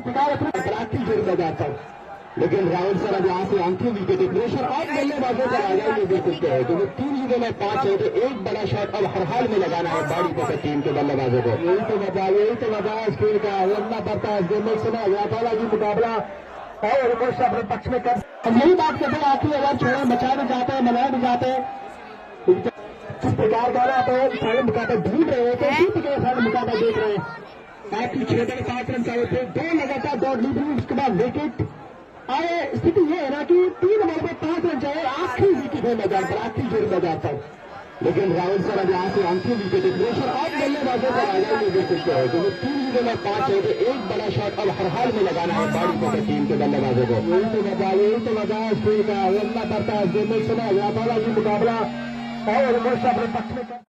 में जाता हूँ, लेकिन राहुल सर अब यहाँ से आंखें विकेट प्रेशर और बल्लेबाजों पर आ जाएंगे देख सकते हैं। तो वो 3 विकेट में 5 है, तो एक बड़ा शॉट अब हर हाल में लगाना है बाड़ी पर टीम के बल्लेबाजों को। यही तो वजह है इस खेल का, लड़ना पड़ता है गेम समय व्यापाला जी मुकाबला और उनको अपने पक्ष में कर। हम यही बात करते हैं, आखिरी ओवर छोड़ा बचा भी जाते हैं, मना भी जाते हैं। किस प्रकार का आप फाइनल मुकाबला ढूंढ रहे हैं, तो इसी प्रकार फाइनल मुकाबला देख रहे हैं। आपकी 6 बड़े 5 रन चाहिए थे, 2 लगातार दौड़ ली, उसके बाद विकेट आए। स्थिति यह है ना कि 3 ओवर में 5 रन चाहिए, आखिरी विकेट है मैदान पर, आखिरी जोर मैदान पर। लेकिन राहुल सर अब यहाँ से आंखें विकेट प्रेशर और बल्लेबाजों पर आ जाएंगे देख सकते हैं। तो वो 3 विकेट में 5 है, तो एक बड़ा शॉट अब हर हाल में लगाना है बाड़ी पर टीम के बल्लेबाजों को। यही तो वजह है इस खेल का, लड़ना पड़ता है गेम समय व्यापाला जी मुकाबला और उनको अपने पक्ष में कर।